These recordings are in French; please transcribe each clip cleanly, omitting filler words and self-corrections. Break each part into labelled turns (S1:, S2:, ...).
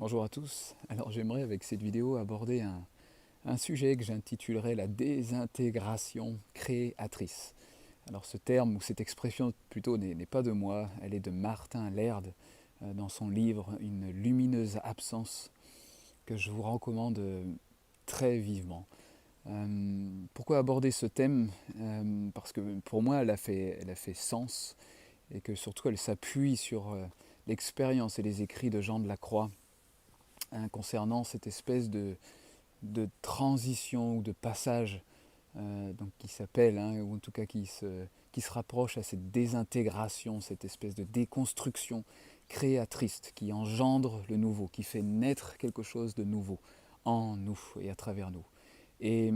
S1: Bonjour à tous. Alors j'aimerais avec cette vidéo aborder un sujet que j'intitulerai la désintégration créatrice. Alors ce terme ou cette expression plutôt n'est pas de moi, elle est de Martin Laird dans son livre Une lumineuse absence que je vous recommande très vivement. Pourquoi aborder ce thème? Parce que pour moi elle a fait sens et que surtout elle s'appuie sur l'expérience et les écrits de Jean de la Croix concernant cette espèce de transition ou de passage donc qui s'appelle, ou en tout cas qui se rapproche à cette désintégration, cette espèce de déconstruction créatrice qui engendre le nouveau, qui fait naître quelque chose de nouveau en nous et à travers nous. Et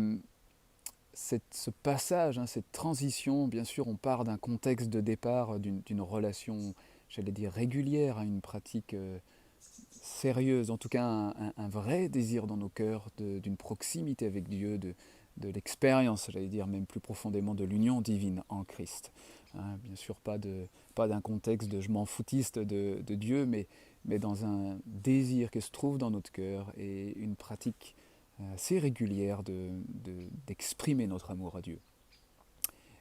S1: ce passage, cette transition, bien sûr, on part d'un contexte de départ, d'une relation, j'allais dire, régulière, à une pratique sérieuse, en tout cas un vrai désir dans nos cœurs d'une proximité avec Dieu, de l'expérience, j'allais dire même plus profondément, de l'union divine en Christ. Bien sûr, pas d'un contexte de je m'en foutiste de Dieu, mais dans un désir qui se trouve dans notre cœur et une pratique assez régulière d'exprimer notre amour à Dieu.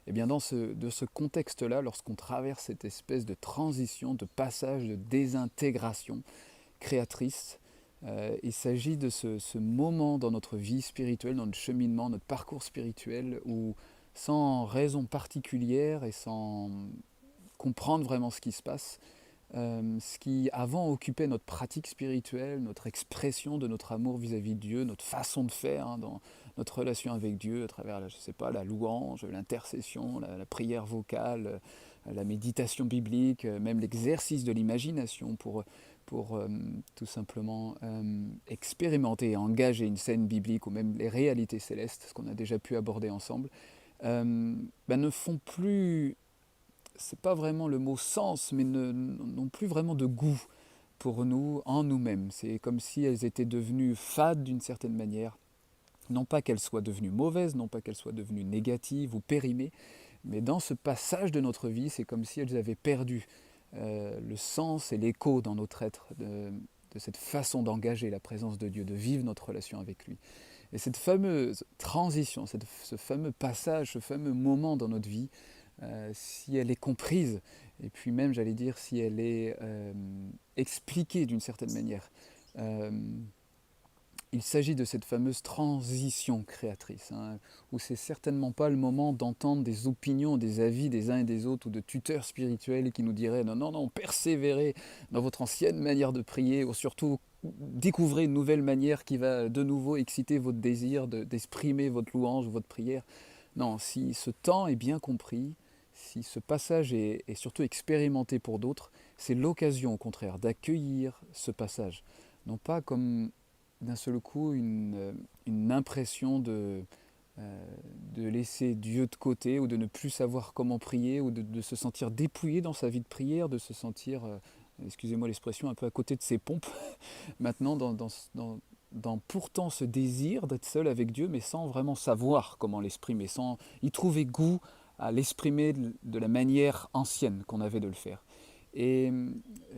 S1: Et bien de ce contexte-là, lorsqu'on traverse cette espèce de transition, de passage, de désintégration, créatrice. Il s'agit de ce moment dans notre vie spirituelle, dans notre cheminement, notre parcours spirituel, où sans raison particulière et sans comprendre vraiment ce qui se passe, ce qui avant occupait notre pratique spirituelle, notre expression de notre amour vis-à-vis de Dieu, notre façon de faire dans notre relation avec Dieu à travers, je sais pas, la louange, l'intercession, la prière vocale, la méditation biblique, même l'exercice de l'imagination pour tout simplement expérimenter et engager une scène biblique ou même les réalités célestes, ce qu'on a déjà pu aborder ensemble, ne font plus, c'est pas vraiment le mot sens, mais n'ont plus vraiment de goût pour nous en nous-mêmes. C'est comme si elles étaient devenues fades d'une certaine manière. Non pas qu'elles soient devenues mauvaises, non pas qu'elles soient devenues négatives ou périmées, mais dans ce passage de notre vie, c'est comme si elles avaient perdu le sens et l'écho dans notre être de cette façon d'engager la présence de Dieu, de vivre notre relation avec lui. Et cette fameuse transition, ce fameux passage, ce fameux moment dans notre vie, si elle est comprise, et puis même j'allais dire si elle est expliquée d'une certaine manière, euh, il s'agit de cette fameuse transition créatrice, où c'est certainement pas le moment d'entendre des opinions, des avis des uns et des autres, ou de tuteurs spirituels qui nous diraient non, non, non, persévérez dans votre ancienne manière de prier, ou surtout découvrez une nouvelle manière qui va de nouveau exciter votre désir d'exprimer votre louange, votre prière. Non, si ce temps est bien compris, si ce passage est surtout expérimenté pour d'autres, c'est l'occasion au contraire d'accueillir ce passage. Non pas comme d'un seul coup une impression de laisser Dieu de côté ou de ne plus savoir comment prier ou de se sentir dépouillé dans sa vie de prière, de se sentir, excusez-moi l'expression, un peu à côté de ses pompes, maintenant dans pourtant ce désir d'être seul avec Dieu, mais sans vraiment savoir comment l'exprimer, sans y trouver goût à l'exprimer de la manière ancienne qu'on avait de le faire. Et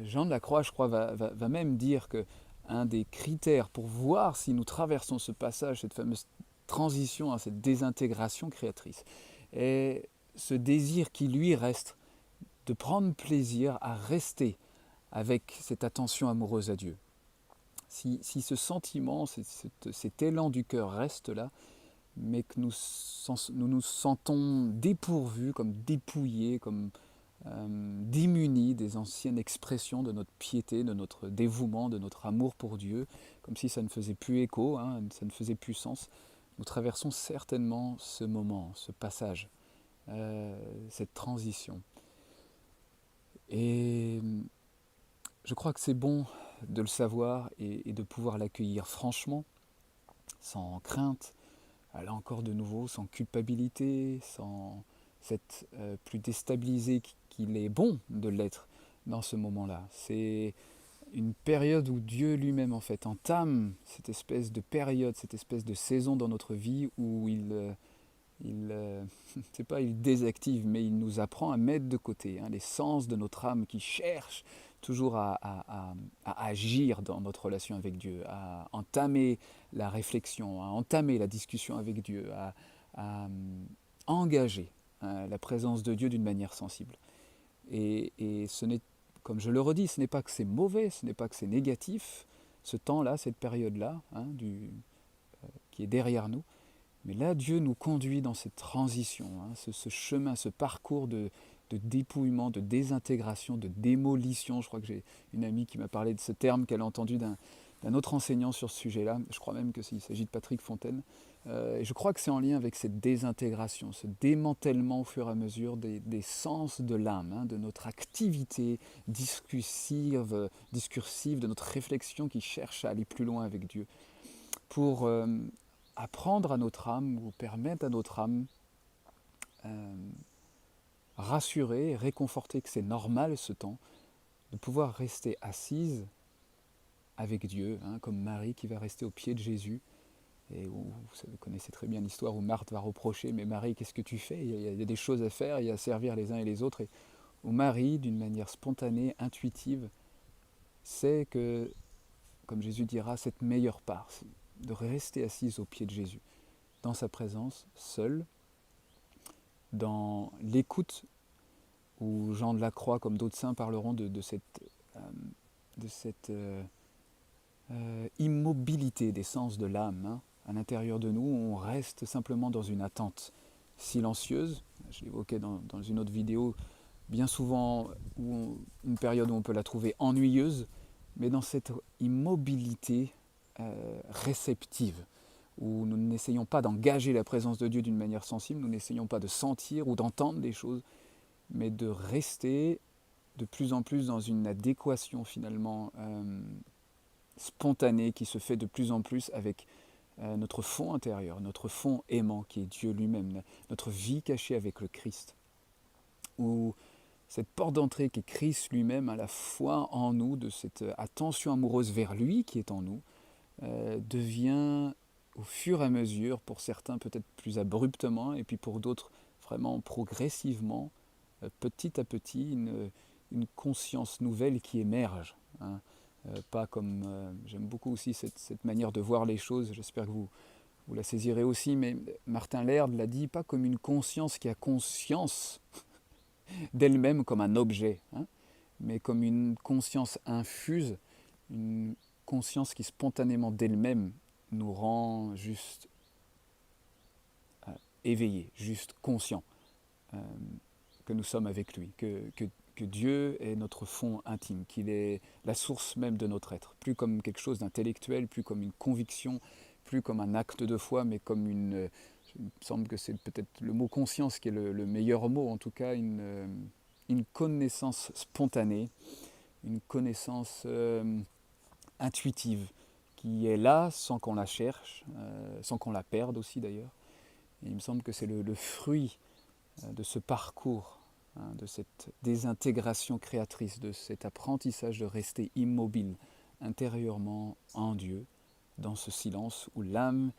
S1: Jean de la Croix, je crois, va même dire que un des critères pour voir si nous traversons ce passage, cette fameuse transition à cette désintégration créatrice, est ce désir qui lui reste de prendre plaisir à rester avec cette attention amoureuse à Dieu. Si ce sentiment, cet élan du cœur reste là, mais que nous sentons dépourvus, comme dépouillés, comme démunis des anciennes expressions de notre piété, de notre dévouement, de notre amour pour Dieu, comme si ça ne faisait plus écho, ça ne faisait plus sens. Nous traversons certainement ce moment, ce passage, cette transition. Et je crois que c'est bon de le savoir et de pouvoir l'accueillir franchement, sans crainte, là encore de nouveau, sans culpabilité, sans être plus déstabilisé qu'il est bon de l'être dans ce moment-là. C'est une période où Dieu lui-même en fait entame cette espèce de période, cette espèce de saison dans notre vie où il c'est pas il désactive, mais il nous apprend à mettre de côté les sens de notre âme qui cherchent toujours à agir dans notre relation avec Dieu, à entamer la réflexion, à entamer la discussion avec Dieu, à engager la présence de Dieu d'une manière sensible. Et ce n'est, comme je le redis, ce n'est pas que c'est mauvais, ce n'est pas que c'est négatif, ce temps-là, cette période-là, qui est derrière nous. Mais là, Dieu nous conduit dans cette transition, ce chemin, ce parcours de dépouillement, de désintégration, de démolition. Je crois que j'ai une amie qui m'a parlé de ce terme qu'elle a entendu d'un autre enseignant sur ce sujet-là. Je crois même qu'il s'agit de Patrick Fontaine. Et je crois que c'est en lien avec cette désintégration, ce démantèlement au fur et à mesure des sens de l'âme, de notre activité discursive, de notre réflexion qui cherche à aller plus loin avec Dieu, pour apprendre à notre âme ou permettre à notre âme rassurer, réconforter que c'est normal ce temps, de pouvoir rester assise avec Dieu, comme Marie qui va rester au pied de Jésus. Et vous connaissez très bien l'histoire où Marthe va reprocher, mais Marie, qu'est-ce que tu fais? Il y a des choses à faire, il y a à servir les uns et les autres. Et où Marie, d'une manière spontanée, intuitive, sait que, comme Jésus dira, cette meilleure part, de rester assise au pied de Jésus, dans sa présence, seule, dans l'écoute, où Jean de la Croix, comme d'autres saints, parleront de cette immobilité des sens de l'âme, à l'intérieur de nous, on reste simplement dans une attente silencieuse. Je l'évoquais dans une autre vidéo, bien souvent une période où on peut la trouver ennuyeuse, mais dans cette immobilité réceptive, où nous n'essayons pas d'engager la présence de Dieu d'une manière sensible, nous n'essayons pas de sentir ou d'entendre des choses, mais de rester de plus en plus dans une adéquation finalement spontanée qui se fait de plus en plus avec notre fond intérieur, notre fond aimant qui est Dieu lui-même, notre vie cachée avec le Christ, où cette porte d'entrée qui est Christ lui-même, à la fois en nous, de cette attention amoureuse vers lui qui est en nous, devient au fur et à mesure, pour certains peut-être plus abruptement, et puis pour d'autres vraiment progressivement, petit à petit, une conscience nouvelle qui émerge. Pas comme, j'aime beaucoup aussi cette manière de voir les choses, j'espère que vous la saisirez aussi, mais Martin Laird l'a dit, pas comme une conscience qui a conscience d'elle-même comme un objet, mais comme une conscience infuse, une conscience qui spontanément d'elle-même nous rend juste éveillés, juste conscients que nous sommes avec lui, que Dieu est notre fond intime, qu'il est la source même de notre être, plus comme quelque chose d'intellectuel, plus comme une conviction, plus comme un acte de foi, mais comme une... il me semble que c'est peut-être le mot conscience qui est le meilleur mot, en tout cas une connaissance spontanée, une connaissance intuitive, qui est là sans qu'on la cherche, sans qu'on la perde aussi d'ailleurs. Et il me semble que c'est le fruit de ce parcours, de cette désintégration créatrice, de cet apprentissage de rester immobile intérieurement en Dieu, dans ce silence où l'âme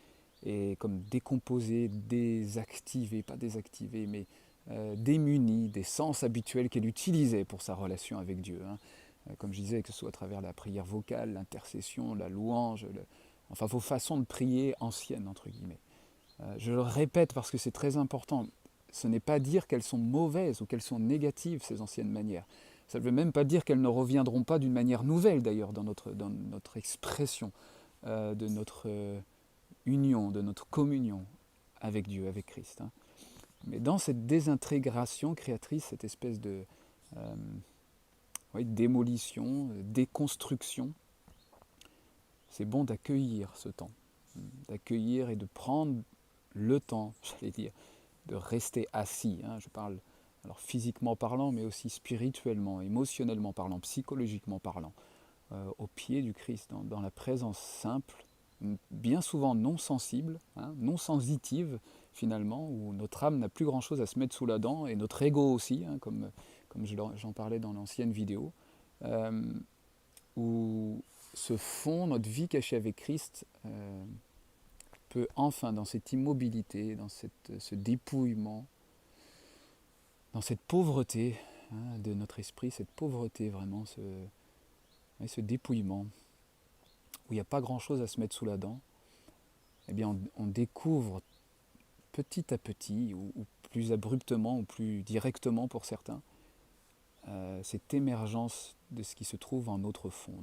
S1: est comme décomposée, désactivée, pas désactivée, mais démunie des sens habituels qu'elle utilisait pour sa relation avec Dieu. Comme je disais, que ce soit à travers la prière vocale, l'intercession, la louange, enfin vos façons de prier anciennes, entre guillemets. Je le répète parce que c'est très important. Ce n'est pas dire qu'elles sont mauvaises ou qu'elles sont négatives, ces anciennes manières. Ça ne veut même pas dire qu'elles ne reviendront pas d'une manière nouvelle, d'ailleurs, dans notre expression, de notre union, de notre communion avec Dieu, avec Christ. Mais dans cette désintégration créatrice, cette espèce de démolition, déconstruction, c'est bon d'accueillir ce temps, d'accueillir et de prendre le temps, j'allais dire, de rester assis. Je parle alors physiquement parlant, mais aussi spirituellement, émotionnellement parlant, psychologiquement parlant, au pied du Christ, dans la présence simple, bien souvent non sensible, non sensitive finalement, où notre âme n'a plus grand-chose à se mettre sous la dent, et notre ego aussi, comme j'en parlais dans l'ancienne vidéo, où se fond notre vie cachée avec Christ peut enfin, dans cette immobilité, dans ce dépouillement, dans cette pauvreté, de notre esprit, cette pauvreté vraiment, ce dépouillement, où il n'y a pas grand-chose à se mettre sous la dent, eh bien on découvre petit à petit, ou plus abruptement, ou plus directement pour certains, cette émergence de ce qui se trouve en notre fond.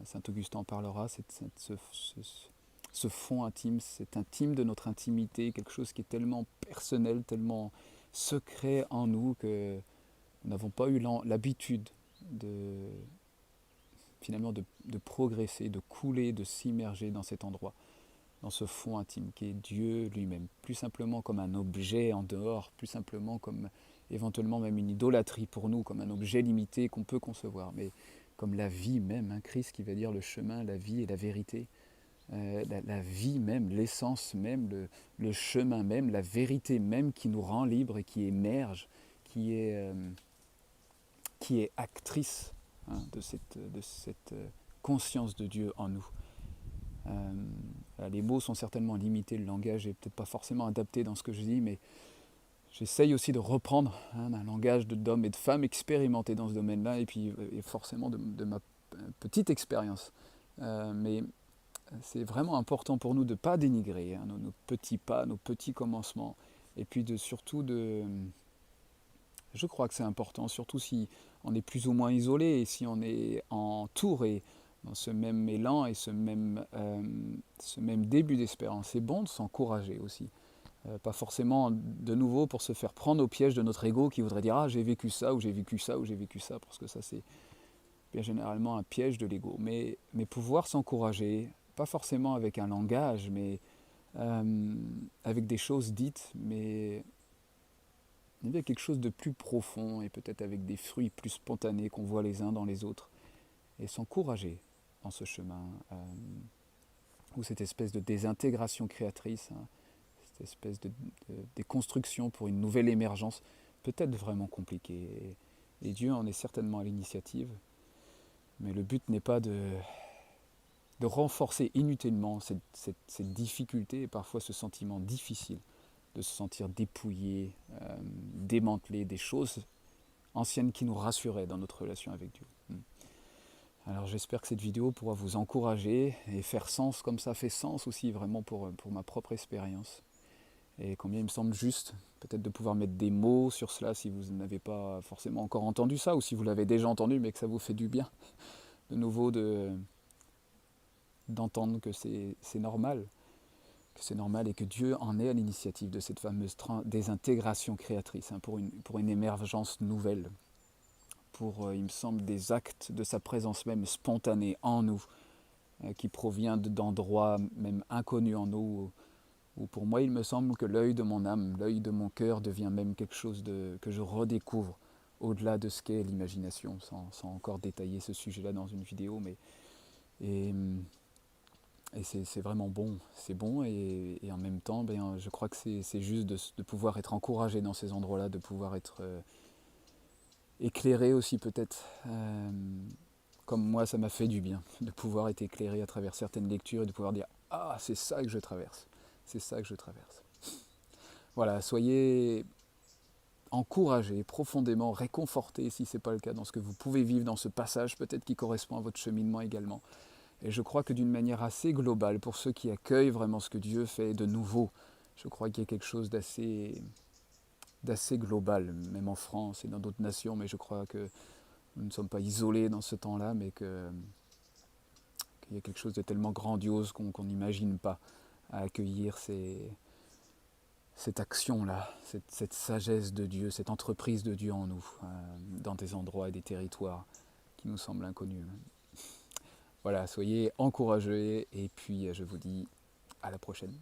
S1: Saint Augustin en parlera, ce fond intime, cet intime de notre intimité, quelque chose qui est tellement personnel, tellement secret en nous que nous n'avons pas eu l'habitude de, finalement de progresser, de couler, de s'immerger dans cet endroit, dans ce fond intime qui est Dieu lui-même, plus simplement comme un objet en dehors, plus simplement comme éventuellement même une idolâtrie pour nous, comme un objet limité qu'on peut concevoir, mais comme la vie même, hein, Christ qui va dire le chemin, la vie et la vérité, la vie même, l'essence même, le chemin même, la vérité même qui nous rend libres et qui émerge, qui est actrice, hein, de cette conscience de Dieu en nous. Les mots sont certainement limités, le langage n'est peut-être pas forcément adapté dans ce que je dis, mais j'essaye aussi de reprendre, hein, un langage d'hommes et de femmes expérimentés dans ce domaine-là, et puis et forcément de ma petite expérience. Mais c'est vraiment important pour nous de ne pas dénigrer, hein, nos petits pas, nos petits commencements, et puis surtout je crois que c'est important, surtout si on est plus ou moins isolé, et si on est entouré dans ce même élan et ce même début d'espérance. C'est bon de s'encourager aussi. Pas forcément de nouveau pour se faire prendre au piège de notre ego qui voudrait dire ah j'ai vécu ça ou j'ai vécu ça ou j'ai vécu ça, parce que ça c'est bien généralement un piège de l'ego. Mais pouvoir s'encourager, pas forcément avec un langage, mais avec des choses dites, mais avec quelque chose de plus profond et peut-être avec des fruits plus spontanés qu'on voit les uns dans les autres, et s'encourager dans ce chemin, ou cette espèce de désintégration créatrice, hein, cette espèce de déconstruction pour une nouvelle émergence, peut-être vraiment compliquée. Et Dieu en est certainement à l'initiative, mais le but n'est pas de renforcer inutilement cette difficulté et parfois ce sentiment difficile de se sentir dépouillé, démantelé, des choses anciennes qui nous rassuraient dans notre relation avec Dieu. Alors j'espère que cette vidéo pourra vous encourager et faire sens, comme ça fait sens aussi vraiment pour ma propre expérience. Et combien il me semble juste, peut-être de pouvoir mettre des mots sur cela si vous n'avez pas forcément encore entendu ça, ou si vous l'avez déjà entendu mais que ça vous fait du bien, de nouveau d'entendre que c'est normal. Que c'est normal et que Dieu en est à l'initiative de cette fameuse désintégration créatrice, hein, pour une émergence nouvelle, pour, il me semble, des actes de sa présence même spontanée en nous, qui provient d'endroits même inconnus en nous, où pour moi il me semble que l'œil de mon âme, l'œil de mon cœur devient même quelque chose que je redécouvre au-delà de ce qu'est l'imagination, sans encore détailler ce sujet-là dans une vidéo, mais et c'est vraiment bon, c'est bon, et en même temps, ben, je crois que c'est juste de pouvoir être encouragé dans ces endroits-là, de pouvoir être éclairé aussi peut-être, comme moi ça m'a fait du bien, de pouvoir être éclairé à travers certaines lectures et de pouvoir dire « Ah, c'est ça que je traverse, c'est ça que je traverse ». Voilà, soyez encouragés, profondément réconfortés, si ce n'est pas le cas, dans ce que vous pouvez vivre dans ce passage, peut-être qui correspond à votre cheminement également. Et je crois que d'une manière assez globale, pour ceux qui accueillent vraiment ce que Dieu fait de nouveau, je crois qu'il y a quelque chose d'assez global, même en France et dans d'autres nations, mais je crois que nous ne sommes pas isolés dans ce temps-là, mais qu'il y a quelque chose de tellement grandiose qu'on n'imagine pas à accueillir cette action-là, cette sagesse de Dieu, cette entreprise de Dieu en nous, dans des endroits et des territoires qui nous semblent inconnus. Voilà, soyez encouragés et puis je vous dis à la prochaine.